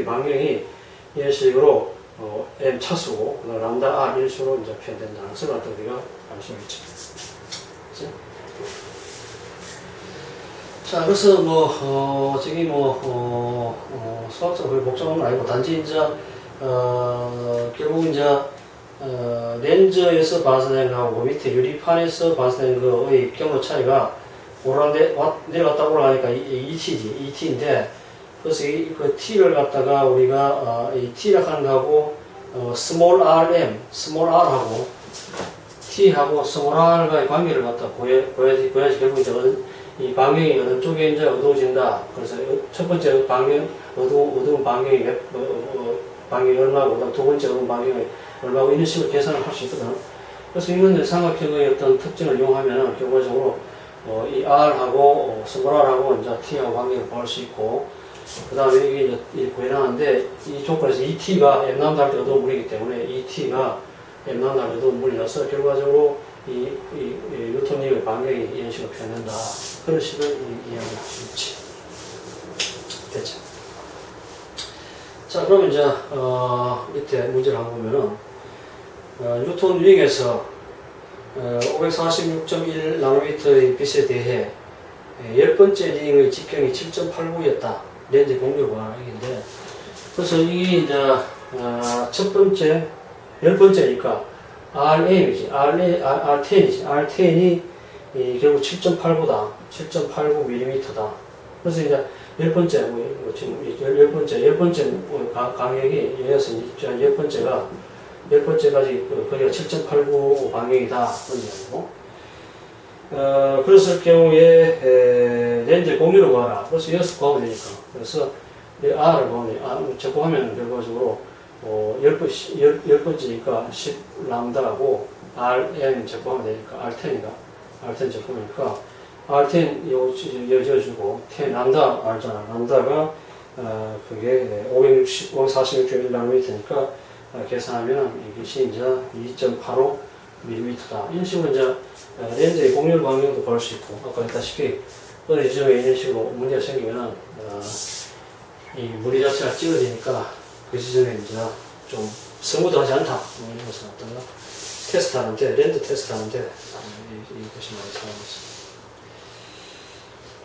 방향이 이런 식으로 m 차수고 그다음 람다 r 이런 식으로 이제 표현된다는 것을 우리가 알 수 있죠. 그치? 자, 그래서 저기 수학적 거의 복잡한 건 아니고 단지 이제 결국 이제 렌즈에서 발사된 거하고 밑에 유리판에서 발사된 거의 경로 차이가 내려갔다 올라가니까 ET인데, 그래서 그 T를 갖다가 우리가 이 T라고 하는 거하고 small r하고 T하고 small r과의 관계를 갖다 보여야지 결국 이제 이 방향이 어느 쪽에 이제 어두워진다. 그래서 첫 번째 방향 어두운 방향이 방향이 얼마고, 두 번째 어두운 방향이 얼마고, 이런 식으로 계산을 할 수 있거든. 그래서 이런 삼각형의 어떤 특징을 이용하면 결과적으로 이 R하고 small r하고 이제 T하고 관계를 볼 수 있고, 그 다음에 이게 이제 보이나는데, 이 조건에서 이 T가 m 나온다 할 때 어두운 물이기 때문에 이 T가 m 나온다 할 때 어두운 물이라서 결과적으로 이 뉴턴의 방향이 이런 식으로 표현된다. 그런 식으로 이해할 수 있지. 됐죠? 자, 그럼 이제 밑에 문제를 한번 보면은 뉴턴 링에서 546.1 나노미터의 빛에 대해 10번째 링의 직경이 7.89였다. 렌즈 공유가 얘기인데, 그래서 이게 이제 첫 번째 10번째니까 RM이지, R10이지. 결국 7.89다. 7.89mm다. 그래서 이제 10번째, 지금 10번째 간격이, 여기서 이제 10번째가 거기가 7.89 방향이다. 그런 얘기고. 그랬을 경우에, 렌즈 공유를 구하라. 그래서 여기서 구하면 되니까. 그래서 R을 구하면, 적고하면 결과적으로 10번째니까 10 람다하고 RM 적고하면 되니까 R10 적고하니까 R10 여져주고 10 람다 알잖아. 람다가 그게 546.1 나노미터니까 계산하면 이것이 이제 2.85mm다. 이런 식으로 이제 렌즈의 공률 방향도 볼 수 있고, 아까 했다시피 어느 지점에 이런 식으로 문제가 생기면은 이 무리 자체가 찌그러지니까 그 지점에 이제 좀 스무드하지 않다. 이런 것을 갖다가 테스트하는데, 렌즈 테스트하는데 이것이 많이 사용했습니다.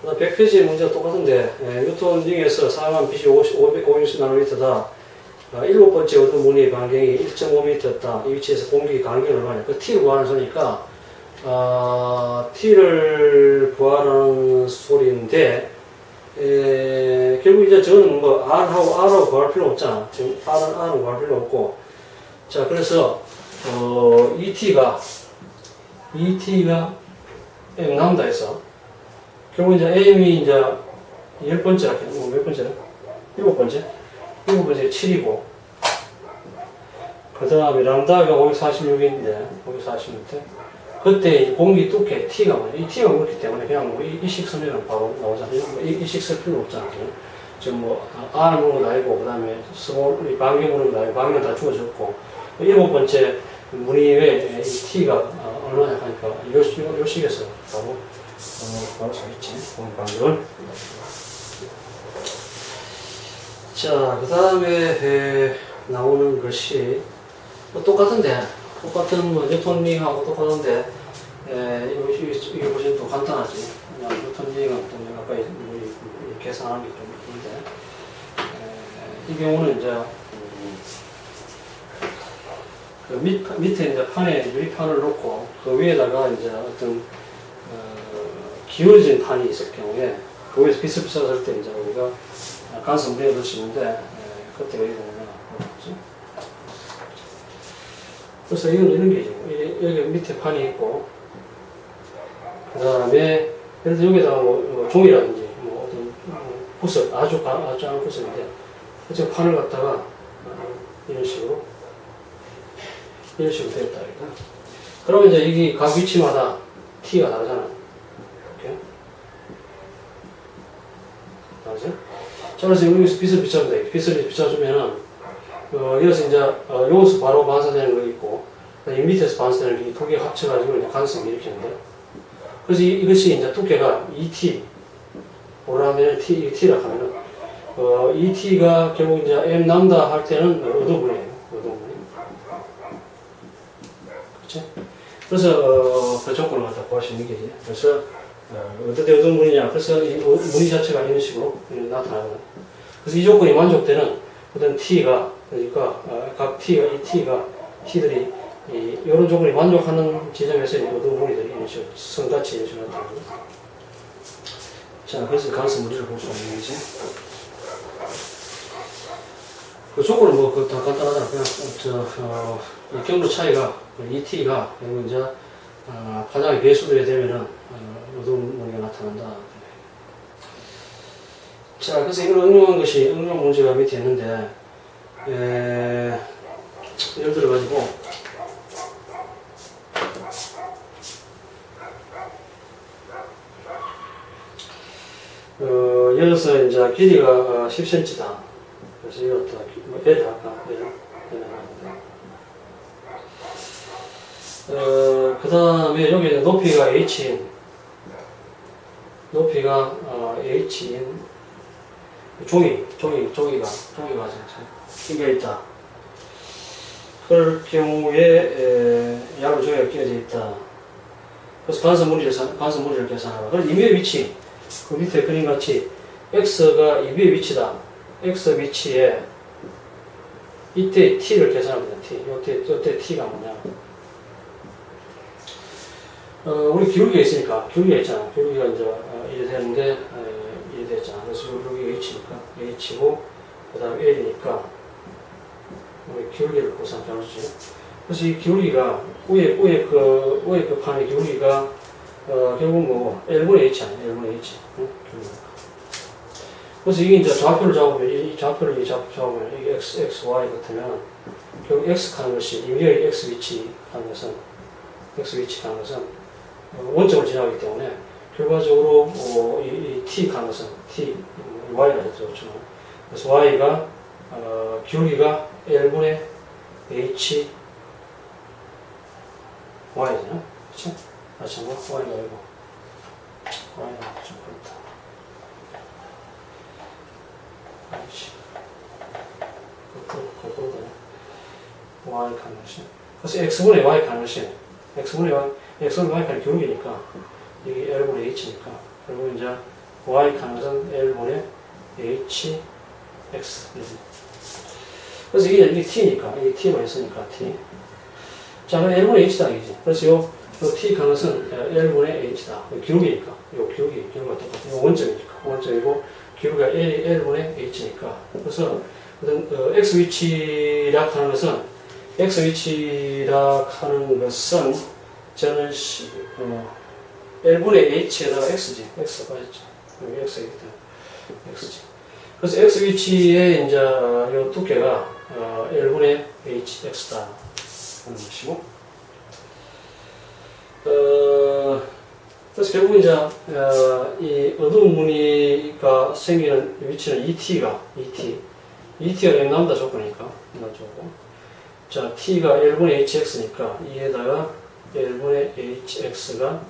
100페이지 문제가 똑같은데, 뉴턴 링에서 사용한 빛이 560나노미터다. 7번째 어두운 무늬의 반경이 1.5m였다. 이 위치에서 공격이 간격이 얼마냐. 그 T를 구하는 소리니까, T를 구하는 소리인데, 결국 이제 저는 R하고 구할 필요 없잖아. 지금 R은 구할 필요 없고. 자, 그래서, ET가 M 나온다 해서, 결국 이제 M이 이제 10번째라, 몇 번째라? 7번째 7이고, 그 다음에 람다가 546인데, 546인데, 그때 공기 두께 T가 뭐냐? 이 T가 그렇기 때문에 그냥 이식 쓰면 바로 나오잖아. 이식 쓸 필요 없잖아. 지금 R 무는 아니고, 그 다음에 방경 무는 아니고, 방경 다 주어졌고, 7번째 무늬의 이 T가 얼마냐 하니까, 요 식에서 바로 구할 수 있지. 공기 방경을. 자, 그 다음에 나오는 것이 똑같은데, 뉴턴 링하고 똑같은데, 이거 보시면 또 간단하지. 뉴턴 링은 또 아까 계산하는 게 좀 있는데, 이 경우는 이제 그 밑에 이제 유리판을 놓고 그 위에다가 이제 어떤 기울어진 판이 있을 경우에 그 위에서 빛을 비춰줄 때 이제 우리가 간섭 무리에 넣을 수 있는데, 그때 여기 보면 뭐지? 그래서 이건 이런 게죠. 여기 밑에 판이 있고, 그 다음에 예를 들어 여기다가 종이라든지 어떤 구석, 아주 작은 구석인데, 그 판을 갖다가 이런 식으로 되었다. 그러면 이제 여기 각 위치마다 T가 다르잖아. 이렇게. 다르죠? 자, 그래서 여기서 빛을 비춰준다. 빛을 비춰주면은, 여기서 이제, 여기서 바로 반사되는 거 있고, 이 밑에서 반사되는 게 두 개 합쳐가지고 이제 간섭을 일으키는데, 그래서 이것이 이제 두께가 2T, 올라가면 T라고 하면은, ET가 결국 이제 M 람다 할 때는 의도분이에요. 의도분이. 그렇죠? 그래서 그 조건을 갖다 구하시는 게 이제 그래서 어떻게 의도분이냐. 그래서 이 무늬 자체가 이런 식으로 나타나거든요. 그래서 이 조건이 만족되는 어떤 T가 그러니까 각 T가 이 T가 T들이 이런 조건이 만족하는 지점에서 의도분이들이 이런 식으로 성같이 이런 식으로 나타납니다. 자, 그래서 간섭 무리를 볼 수 없는 거지. 그 조건은 뭐, 그 다 간단하잖아. 그냥, 이 경로 차이가, ET가, 그리고 이제, 파장의 배수들이 되면은, 어두운 무늬가 나타난다. 자, 그래서 이걸 응용한 것이, 응용 문제가 밑에 있는데, 예를 들어가지고, 예를 들어서 이제 길이가 10cm다. 그래서 이것도 뭐 L 할까? L. 그 다음에 여기 높이가 H인, 높이가 H인, 종이가 끼겨 있다. 그럴 경우에 야로 종이가 끼어져 있다. 그래서 간섭 무리를 계산하라. 그래서 임의의 위치, 그 밑에 그림 같이 X가 임의의 위치다. X 위치에 이때 T를 계산합니다. T. 요때 T가 뭐냐? 우리 기울기가 있으니까, 기울기가 있잖아. 기울기가 이제 이래 되는데, 이래 됐잖아. 그래서 여기 H니까, H고, 그 다음에 L이니까, 우리 기울기를 고상해놓지. 그래서 이 기울기가, 위에 그 판의 기울기가, 결국 뭐, L분의 H 아니야. L분의 H. 응? 그래서 이게 이제 좌표를 잡으면, 이 좌표를 잡으면, 이게 X, Y 같으면, 결국 X 가는 것이, 임의의 X 위치 가는 것은, 원점을 지나가기 때문에, 결과적으로, 이 T 가는 것은, Y가 되죠. 그래서 Y가, 기울기가 L분의 H, Y잖아. 그치? 마찬가지로 Y가 아니고, Y가 좀 그렇다. 거꾸로 되네. Y 가능시. 그래서 X분의 Y 가능시. X분의 Y 가능 기울기니까, 이게 L분의 H니까, 그리고 이제 Y 가능은 L분의 H, X. 그래서 이게 T니까, 이게 T만 있으니까, T. 자, 그럼 L분의 H다, 이지. 그래서 요 T 가능은 L분의 H다. 기울기니까, 기울기가 똑같아. 요 원점이고, 기울기가 L분의 H니까. 그래서, X 위치락 하는 것은, 저는, L분의 H에다가 X지. X가 있죠. 여기 X이기 때문에. X지. 그래서 X 위치에 이제, 요 두께가, L분의 H, X다. 하는 것이고. 그래서 결국 이제, 이 어두운 무늬가 생기는 위치는 ET가 M 람다 조건이니까, 자, T가 L분의 HX니까, 이에다가 L분의 HX가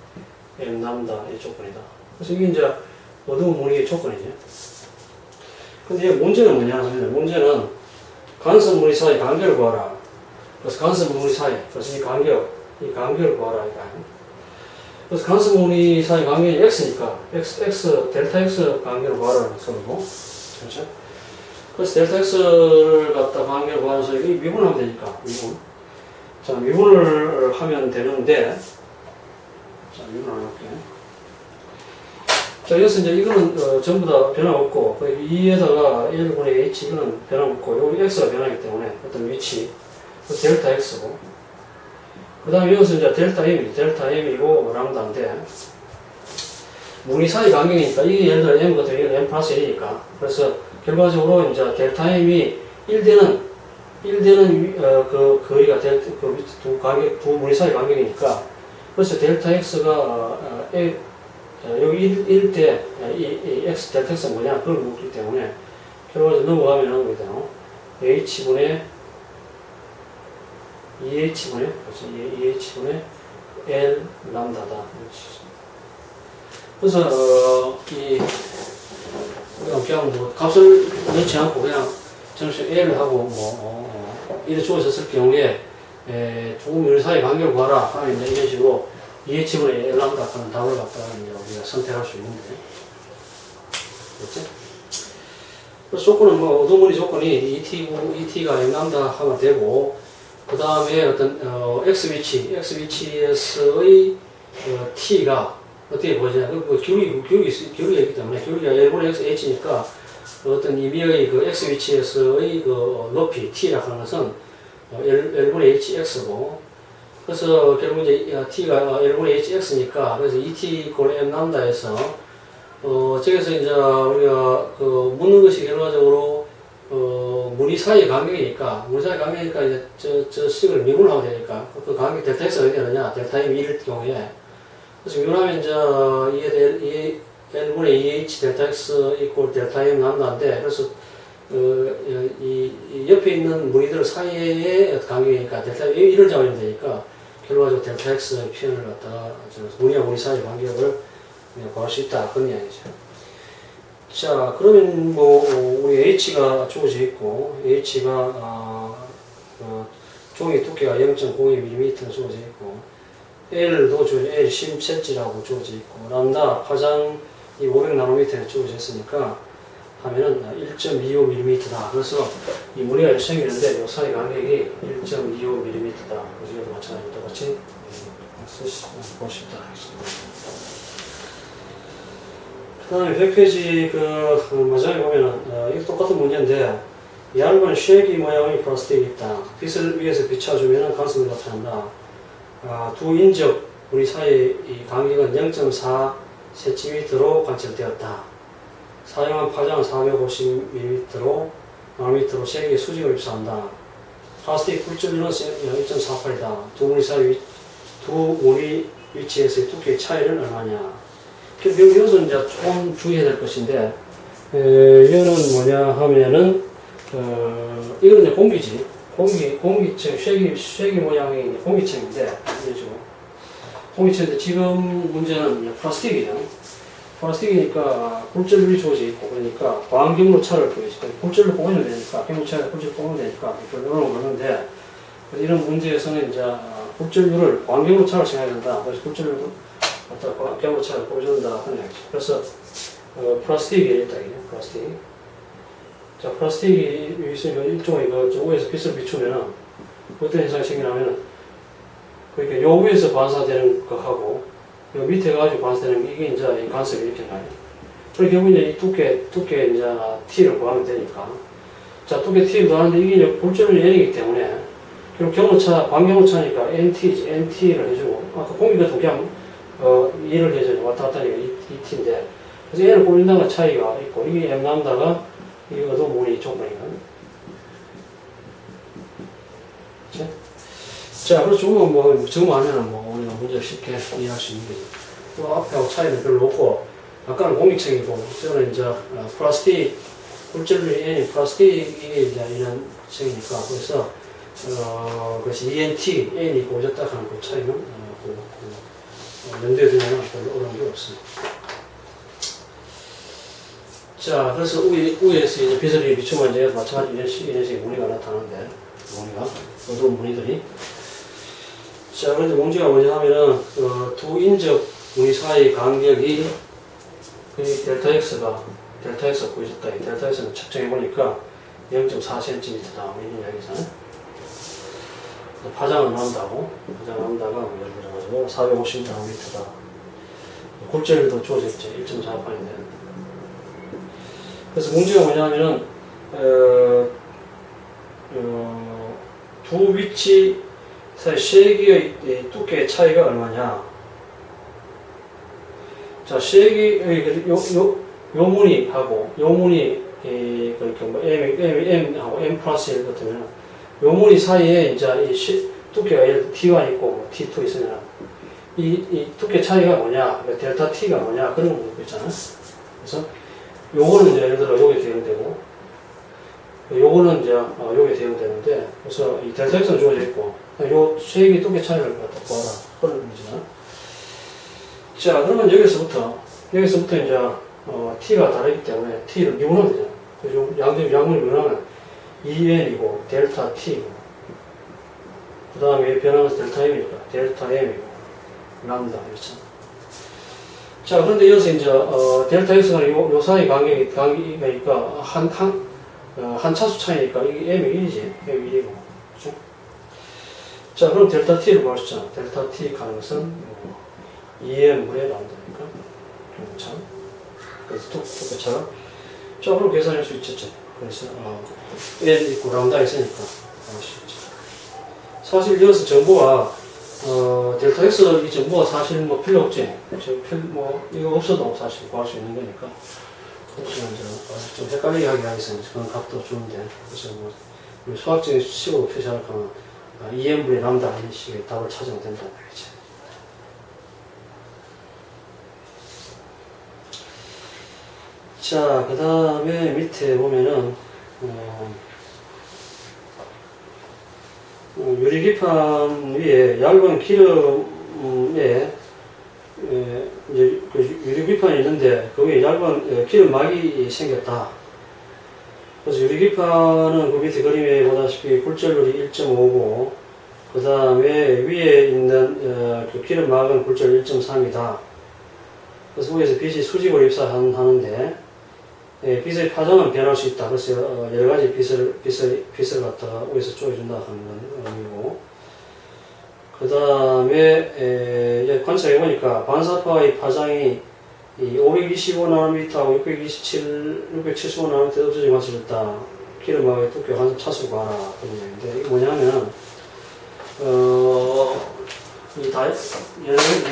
M 람다 이 조건이다. 그래서 이게 이제 어두운 무늬의 조건이죠. 근데 문제는 뭐냐 하면, 문제는 간섭 무늬 사이 간격을 구하라. 그래서 간섭 무늬 사이, 그래서 이 간격을 구하라. 그래서 간섭 무늬 사이 간격이 X니까, 델타 X 간격을 구하라는 소리고, 그렇죠? 그래서 델타 X를 갖다 관계를 구하면서 이 미분하면 되니까, 미분. 자, 미분을 하면 되는데, 자, 미분 안 할게. 자, 여기서 이제 이거는, 전부 다 변화없고, 그 2에다가 1분의 H, 이거는 변화없고, 여기 X가 변하기 때문에 어떤 위치, 그 델타 X고, 그 다음에 여기서 이제 델타 M이고, 람다인데, 무늬 사이 간격이니까, 이게 예를 들어 M 같은 경우는 M 플러스 1이니까, 그래서 결과적으로 이제 델타 M이 1되는 그 거리가 두 무늬 사이 간격이니까, 그래서 델타 X가 여기 1대 이 X 델타 X가 뭐냐 그걸 묻기 때문에 결과적으로 넘어가면은 뭐게 되나 H분의 2H분의 L 람다다. 그래서 이 그냥 뭐 값을 넣지 않고 그냥 정식 L을 하고 이래 주어졌을 경우에 조금 이 사이 관계를 구하라 하면 이제 이런 식으로 EH분의 L 람다 하는 답을 갖다가 이제 우리가 선택할 수 있는데, 그렇지? 그래서 조건은 뭐 어두머리 조건이 ET가 M 람다 하면 되고, 그 다음에 어떤 X 위치에서의 T가 어떻게 보이냐? 그 기울기가 있기 때문에 기울기가 L분의 X H니까 어떤 임의의 그 X 위치에서의 그 높이 T라고 하는 것은 L분의 HX고, 그래서 결국 이제 T가 L분의 HX니까 그래서 ET 꼴 M 람다에서 저기서 이제 우리가 그 묻는 것이 결과적으로 무리 사이의 간격이니까 이제 저 식을 미분하면 되니까 그 간격 델타 X가 어디 되느냐? 델타 M이 1일 경우에, 그래서 미분하면 이제 L분의 EH 델타 X 이꼴 델타 M 람다인데, 그래서 이 옆에 있는 무리들 사이의 간격이니까 델타 1을 잡으면 되니까 결과적으로 델타 X의 표현을 갖다가 무리와 무리 사이의 간격을 구할 수 있다, 그런 이야기죠. 자, 그러면 뭐 우리 H가 주어져 있고, H가 종이 두께가 0.02mm 주어져 있고, L도 L 10cm라고 주어져 있고, 람다 파장이 500나노미터에 주어져 있으니까 하면은 1.25mm다. 그래서 이 무리가 일정이는데 요 사이 간격이 1.25mm다. 그래서 마찬가지로 똑같이 볼 수 있다. 그 다음에 100페이지 그 마지막에 보면은 이거 똑같은 문제인데, 얇은 쉐기 모양의 플라스틱이 있다. 빛을 위에서 비춰주면 간섭을 나타난다. 두 인적 무리 사이의 이 간격은 0.4cm로 관찰되었다. 사용한 파장은 450mm로 나노미터로 쉐기의 수직을 입수한다. 플라스틱 굴절률은 1.48이다. 두 무리 위치에서의 두께의 차이는 얼마냐? 여기서 이제 조금 주의해야 될 것인데, 이거는 뭐냐 하면은, 이거는 이제 공기지. 공기층, 쉐기 모양의 공기층인데, 이런 식으로. 공기층인데, 지금 문제는 플라스틱이에요. 플라스틱이니까 굴절률이 주어져 있고, 그러니까 광경로 차를 보여주니까 굴절을 보면 되니까, 경로차에 굴절 보면 되니까, 별로는 그러는데, 이런 문제에서는 이제 굴절률을 광경로 차를 정해야 된다. 그래서 굴절률을 경로 차를 보여준다 하는 얘기죠. 그래서 플라스틱이 있다, 이게 플라스틱. 자, 플라스틱이 있으니까 일종의 저 위에서 빛을 비추면은 어떤 현상이 생기냐면은, 그러니까 요 위에서 반사되는 거하고 요 밑에 가지고 반사되는 게, 이게 이제 간섭이 이렇게 나요. 그리고 결국 이제 이 두께 이제 T를 구하면 되니까. 자, 두께 T를 구하는데 이게 이제 굴절률이 N이기 때문에 결국 경로차, 반경로차니까 NT를 해주고, 아까 공기 같은 그냥 일을 해줘요. 왔다 갔다 하니까 ET인데, 그래서 얘를 꼴린다는 차이가 있고, 이게 M 람다가 이 어두운 무리 조건이거든요. 그치? 자, 그래서 지금 하면은 우리가 문제를 쉽게 이해할 수 있는 거죠. 그 앞에하고 차이는 별로 없고, 아까는 공기층이고, 저는 이제 플라스틱, 굴절률이 N이 플라스틱이 이제 이런 층이니까, 그래서 그것이 ENT, N이 고졌다 하는 그 차이는 연대에 두면 별로 어려운 게 없습니다. 자, 그래서 위에서 이제 빛을 비추면 이제 마찬가지로 이런 식의 무늬가 나타나는데, 어두운 무늬들이. 자, 그런데 문제가 뭐냐 하면은, 두 인적 무늬 사이 간격이, 델타 X가 보여졌다. 이 델타 X는 측정해보니까 0.4cm다. 이런 이야기잖아요. 파장은 나온다고. 파장나온다가 예를 들어가지고 450나노미터다. 굴절도 주어졌죠. 1.48인데. 그래서 문제가 뭐냐면은, 두 위치 사이 쉐기의 두께의 차이가 얼마냐. 자, 쉐기의 요 무늬하고, 요 무늬, 그러니까 뭐 M하고 M 플러스 1 같으면, 요 무늬 사이에 이제 두께가 T1 있고 뭐 T2 있으면, 이 두께 차이가 뭐냐, 델타 T가 뭐냐, 그런 거 묻고 있잖아요. 그래서 요거는 이제 예를 들어 요게 대응되고, 요거는 이제 요게 대응되는데, 그래서 이 델타 X는 주어져 있고, 요 쉐기 두께 차이를 갖다 구하라. 그런 문제잖아요. 자, 그러면 여기서부터 이제, t가 다르기 때문에 t를 미분하면 되잖아. 그래서 양분이 변하면 2n이고 델타 t고 그 다음에 변하면서 델타 m이니까 델타 m이고 람다 이렇죠. 자, 그런데 여기서 이제 델타 x가 요 사이 간격이니까 한 차수 차이니까 이게 m이 1이지. m이 1이고. 그렇죠? 자, 그럼 델타 t를 구하셨잖아. 델타 t 가는 것은 2m분의 람다니까. 참. 그래서 똑같잖아. 자, 그럼 계산할 수 있겠죠. 그래서 n 있고 람다 있으니까 알 수 있죠. 사실 여기서 정보가 델타 x 이 정보가 사실 뭐 필요 없지. 이거 없어도 사실 구할 수 있는 거니까. 그래서 이제 좀 헷갈리게 하기 위해서 그런 값도 좋은데. 그래서 뭐 수학적인 식으로 표시하면 2n분의 람다 이런 식의 답을 찾으면 된다는 얘기지. 자, 그 다음에 밑에 보면은 유리기판 위에 얇은 기름에 이제 그 유리기판이 있는데 그 위에 얇은 기름막이 생겼다. 그래서 유리기판은 그 밑에 그림에 보다시피 굴절률이 1.5고 그 다음에 위에 있는 그 기름막은 굴절 1.3이다. 그래서 위에서 빛이 수직으로 입사하는데 빛의 파장은 변할 수 있다. 그래서 여러 가지 빛을 갖다가 위에서 쪼여준다 하는 의미고. 그 다음에 관찰해보니까 반사파의 파장이 525나노미터하고 675나노미터 없어지고 맞춰졌다. 기름막의 두께가 한 차수 봐라. 그런 얘기인데, 이게 뭐냐면,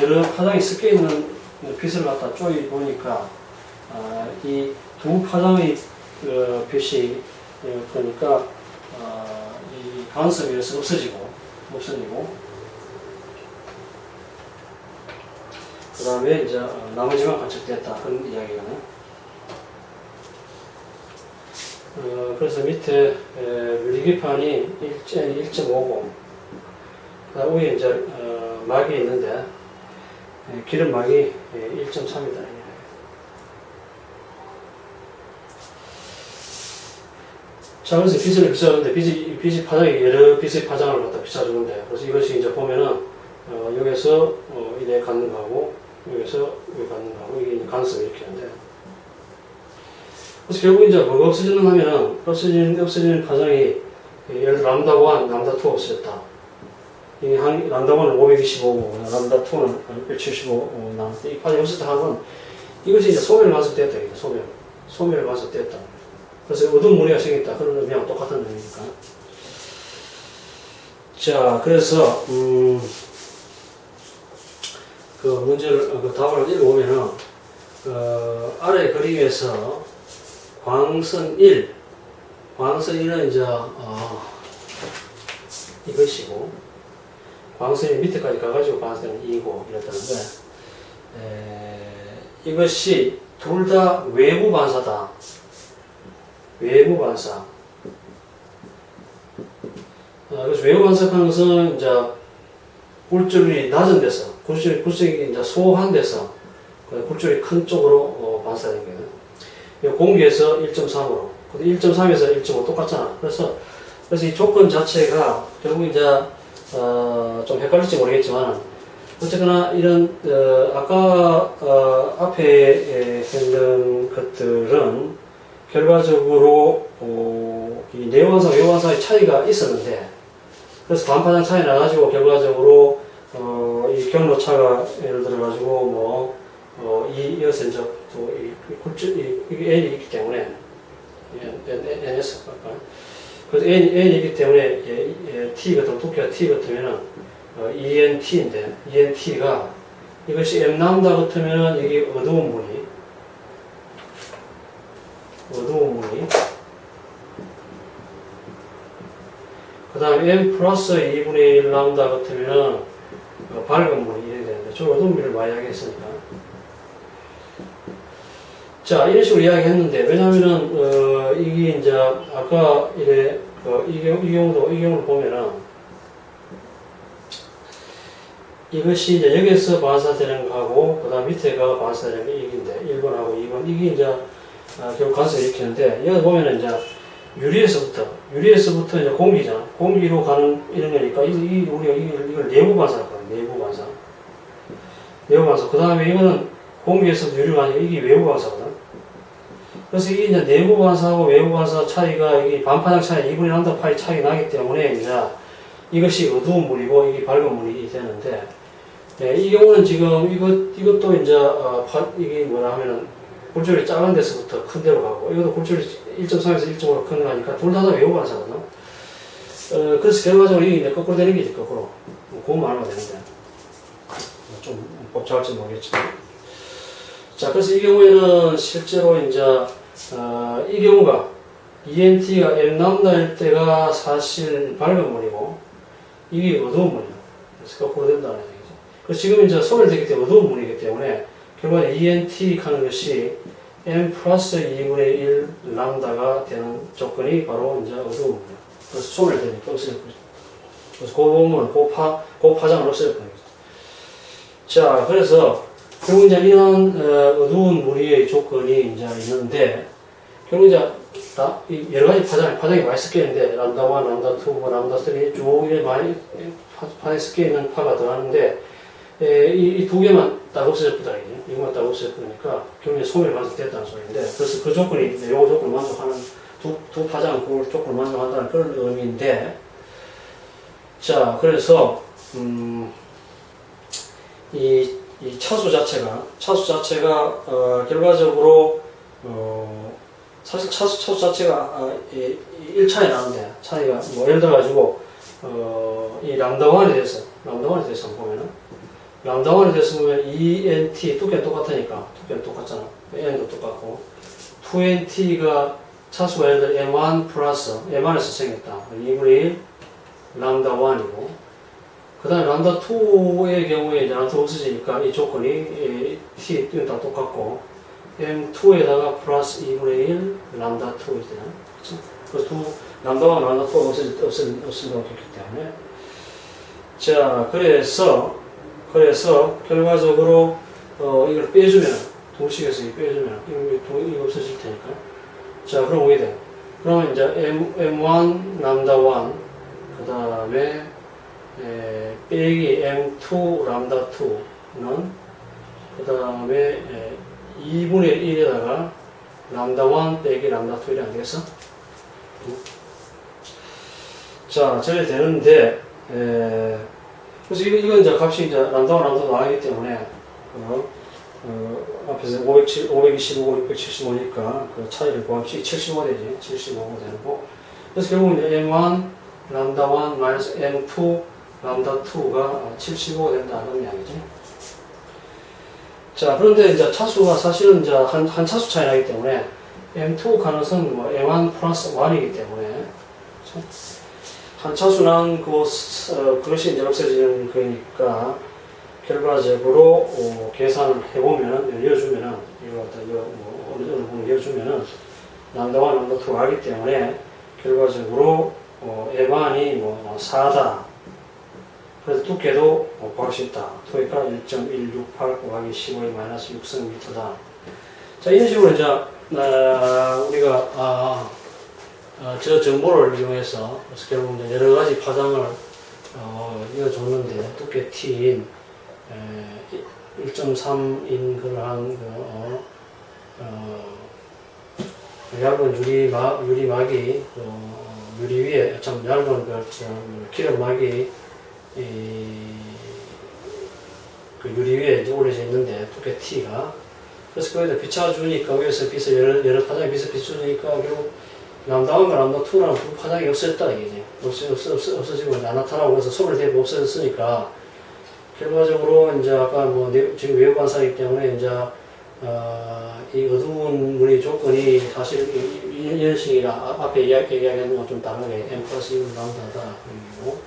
여러 파장이 섞여있는 빛을 갖다 쪼여보니까, 이 두 파장의 빛이, 그러니까, 이 간섭에서 없어지고, 그 다음에 이제 나머지만 관측됐다. 그런 이야기가네. 그래서 밑에 유리기판이 1.5고, 그 다음 위에 이제 막이 있는데, 기름막이 1.3이다. 자, 그래서 빛을 비춰주는데, 빛이 파장이 여러 빛의 파장을 갖다 비춰주는데, 그래서 이것이 이제 보면은, 여기서 이래 갖는 거하고, 여기서 여기 갖는 거하고, 이게 간섭 이렇게 하는데. 그래서 결국 이제 뭐가 없어지는 하면은, 없어지는 파장이, 예를 들어 람다 1, 람다 2 없어졌다. 이 람다 1은 525고, 람다 2는 675 나왔는데, 이 파장이 없었다 하면, 이것이 이제 소멸 간섭됐다. 소멸 간섭됐다. 그래서 어두운 무늬가 생겼다. 그런 의미하고 똑같은 의미니까. 자, 그래서, 그 문제를, 그 답을 읽어보면은, 아래 그림에서 광선 1은 이제, 이것이고, 광선이 밑에까지 가가지고 광선이 2고 이랬다는데, 이것이 둘 다 외부 반사다. 외부 반사. 그래서 외부 반사하는 것은 이제 굴절이 낮은 데서, 굴절이 이제 소한 데서, 굴절이 큰 쪽으로 반사된 거예요. 공기에서 1.3으로, 1.3에서 1.5 똑같잖아. 그래서 이 조건 자체가 결국 이제 좀 헷갈릴지 모르겠지만, 어쨌거나 이런 아까 앞에 했던 것들은 결과적으로 이 내원사, 외원사의 차이가 있었는데, 그래서 반파장 차이 나가지고 결과적으로 이 경로차가 예를 들어가지고 이것은 이제 이게 n이 있기 때문에 ns 그래서 n이 있기 때문에 t 같은 두께가 t 같으면은 ent인데 ent가 이것이 m 람다 같으면은 이게 어두운 무늬 그 다음에 m 플러스 2분의 1 람다 같으면은 밝은 무늬 이래야 되는데 저 어두운 무늬를 많이 하겠으니까. 자, 이런 식으로 이야기했는데, 왜냐면은 이게 이제 아까 이래 이 경우를 보면은 이것이 이제 여기서 반사되는 거하고, 그 다음 밑에가 반사되는 게 이긴데, 1번하고 2번. 이게 이제, 결국 관성을 일으키는데, 여기 보면은 이제, 유리에서부터 이제 공기잖아. 공기로 가는 이런 거니까, 우리가 이걸 내부 반사라고 해요. 내부 반사. 내부 반사. 그 다음에 이거는 공기에서 유리가 아니고, 이게 외부 반사거든. 그래서 이게 이제 내부 반사하고 외부 반사 차이가, 이게 반파장 차이, 2분의 람다 파이 차이 나기 때문에, 이제, 이것이 어두운 물이고, 이게 밝은 물이 되는데, 네, 이 경우는 지금 이것도 이제 이게 뭐라 하면은 굴절이 작은 데서부터 큰 데로 가고 이것도 굴절이 1.3에서 1.5로 큰 거니까 둘 다 외부 반사거든. 그래서 결과적으로 이게 이제 거꾸로 되는 게지 거꾸로. 그것만 알면 되는데 좀 복잡할지 모르겠지만. 자, 그래서 이 경우에는 실제로 이제 이 경우가 ENT가 M남다일 때가 사실 밝은 물이고 이게 어두운 물이야. 그래서 거꾸로 된다는 얘기죠. 그래서 지금 이제 소멸되기 때문에 어두운 물이기 때문에 결국에 ENT 하는 것이 M 플러스 2분의 1 람다가 되는 조건이 바로 이제 어두운 물이야. 그래서 소멸되니까 없어질 거죠. 그래서 그 부분은 그 파장을 없앨 거예요. 자, 그래서 결국 이제 이런 어두운 무리의 조건이 이제 있는데 결국 이제 여러 가지 파장이 많이 섞여 있는데 람다 1, 람다 2, 람다 3 쭉 이렇게 많이 파장이 섞여 있는 파가 들어가는데 이 두 개만 딱 없어졌다 이게 이것만 딱 없어졌으니까 결국 이제 소멸이 완성됐다는 소리인데 그래서 그 조건이 요 조건을 만족하는 두 파장은 그 조건을 만족한다는 그런 의미인데 자 그래서 이 차수 자체가 결과적으로 사실 차수 자체가 1차에 나는데 차이가 뭐 예를 들어 가지고 이 람다1에 대해서 보면은 람다1에 대해서 보면 ENT 두께는 똑같으니까 두께는 똑같잖아. N도 똑같고 2NT가 차수가 예를 들어 M1 플러스 M1에서 생겼다. 2분의 1 람다1이고 그 다음에 람다2의 경우에 이제 람다 없어지니까 이 조건이 T 다 똑같고 M2에다가 플러스 2분의 1 람다2 이잖아. 그래서 람다1, 람다2가 없어진다고 했기 때문에 자 그래서 결과적으로 이걸 빼주면 도식에서 빼주면 이거 없어질 테니까 자 그럼 어떻게 돼? 그러면 이제 M1 람다1 그 다음에 빼기 M2 람다2는 그 다음에 2분의 1에다가 람다1 빼기 람다2 이래 안 되겠어? 자 저래 되는데 그래서 이건 이제 값이 이제 람다2 나가기 때문에 앞에서 525, 675니까 그 차이를 구합시 75 되지 75가 되는 거 그래서 결국 이제 M1 람다1 마이너스 M2 람다2가 75가 된다는 이야기지. 자, 그런데 이제 차수가 사실은 이제 한 차수 차이 나기 때문에 M2 가능성은 뭐 M1 플러스 1이기 때문에 한 차수 난 그것이 이제 없어지는 거니까 결과적으로 계산을 해보면은 이어주면은 이거 어느 정도 부분 이어주면은 람다1, 람다2가 하기 때문에 결과적으로 M1이 뭐 4다. 그래서 두께도 구할 수 있다. 토익가 1.168 곱하기 15의 마이너스 6cm다. 자, 이런 식으로 이제 우리가 저 정보를 이용해서 결국 이제 여러 가지 파장을 이어줬는데 두께 T인 1.3인 그러한 얇은 유리막이 유리 위에 참 얇은 기름막이 그 유리 위에 이제 올려져 있는데 두께 T가 그래서 거기다 비춰주니까 위에서 여러 파장이 비춰주니까 결국 람다1과 람다2라는 두 파장이 없어졌다 이게 없어지고 안 나타나고 그래서 소멸되고 없어졌으니까 결과적으로 이제 아까 뭐 지금 외부 반사이기 때문에 이제 이 어두운 물의 조건이 사실 이런 식이라 앞에 얘기하는 건 좀 다르게 M 플러스 1 람다다 그리고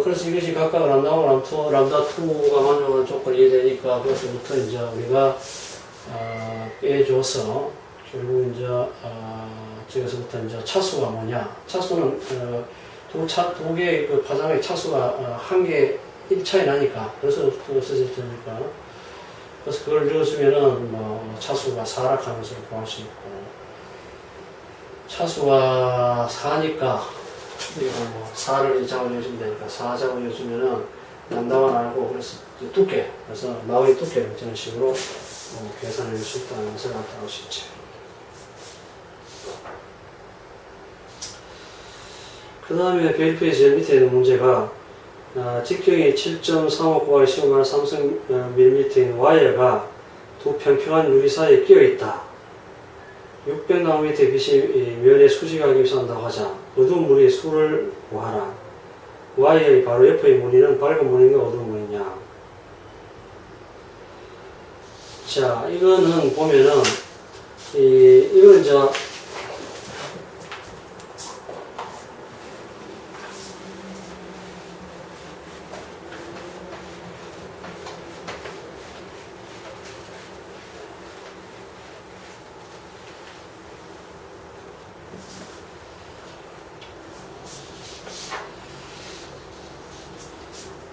그래서 이것이 각각 람다1, 람다2가 만족하는 조건이 되니까 그것부터 이제 우리가 빼줘서 결국 이제 저기서부터 이제 차수가 뭐냐 차수는 두 개의 그 파장의 차수가 한 개 차이 나니까. 그래서 또 쓰질 테니까. 그래서 그걸 넣어주면은 뭐 차수가 4락하는 것을 구할 수 있고, 차수가 4니까 이거 뭐 4를 잡아주면 되니까 4 잡아주면은 남다만 알고, 그래서 두께, 그래서 마의 두께를 저런 식으로 계산할 수 있다는 것을 나타낼 수 있죠. 그 다음에 베이프의 제일 밑에 있는 문제가 직경이 7.35 곱하기 15만 3mm인 와이어가 두 평평한 유리 사이에 끼어 있다. 600나노미터 빛이 면에 수직하게 입산한다고 하자. 어두운 무늬의 수를 구하라. 와이어의 바로 옆의 무늬는 밝은 무늬인가 어두운 무늬냐. 자, 이거는 보면은 이거는 이제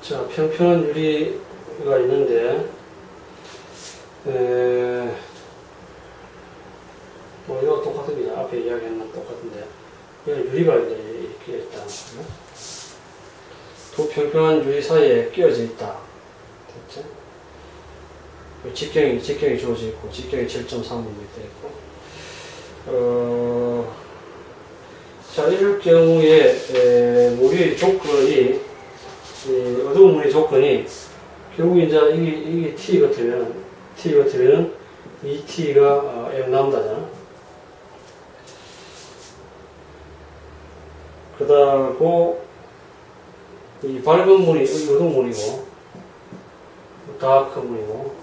자, 평평한 유리가 있는데, 뭐, 이거 똑같습니다. 앞에 이야기한 건 똑같은데, 이거 유리가 이제 이렇게 있다. 두 평평한 유리 사이에 끼어져 있다. 됐죠? 직경이 주어져 있고, 직경이 7.3mm 있고, 자, 이럴 경우에, 무리의 조건이, 어두운 무늬 조건이 결국 이제 이게 T 같으면 이 T가 M 남다잖아. 그다고 이 밝은 무늬, 어두운 무늬고, 다크 무늬고,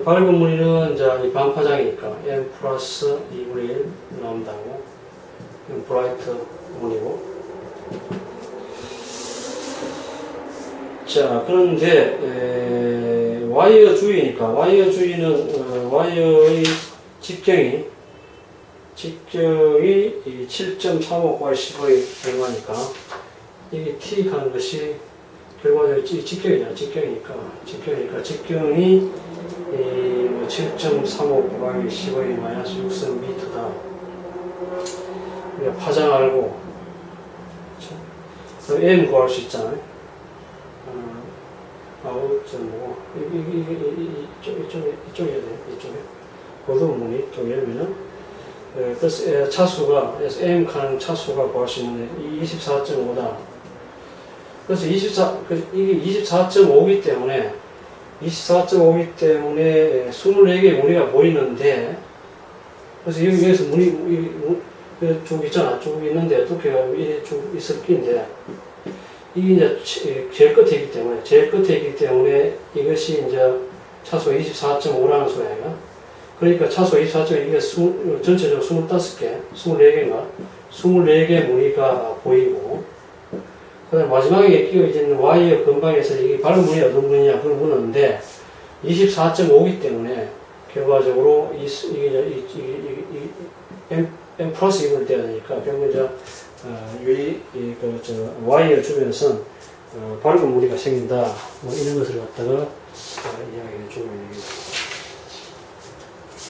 밝은 무늬는 이제 이 반파장이니까 M 플러스 2분의 1 남다고, 브라이트 무늬고. 자, 그런데 와이어 주위니까 와이어 주위는 와이어의 직경이 7.35 곱하기 15의 결과니까 이게 T 하는 것이 결과적으로 직경이잖아. 직경이 7.35 곱하기 15의 마이너스 6cm다. 우리가 파장 알고, 그럼 M 구할 수 있잖아요. 아웃점이고, 이쪽이어야 돼, 이쪽에. 어두운 무늬 쪽이면은, 그래서 차수가, 그래서 M 칸 차수가 구할 수 있는데, 24.5다. 그래서 이게 24.5이기 때문에, 24.5이기 때문에 24개의 무늬가 보이는데, 그래서 여기서 무늬, 쭉 있잖아. 쭉 있는데, 두께가 이렇게 쭉 있을 끼인데, 이게 이제 제일 끝에 있기 때문에 이것이 이제 차수 24.5라는 소리야. 그러니까 차수 24.5 이게 전체적으로 25개, 24개인가? 24개 무늬가 보이고, 그 다음에 마지막에 끼어있는 와이어 근방에서 이게 밝은 무늬 어떤 무늬냐 그걸 묻는데 24.5이기 때문에 결과적으로 이게 M 플러스 2분을 떼야 되니까 결국 이제 와이어 주변에서 밝은 무늬가 생긴다. 뭐 이런 것을 갖다가 이야기해 주고 있는 겁니다.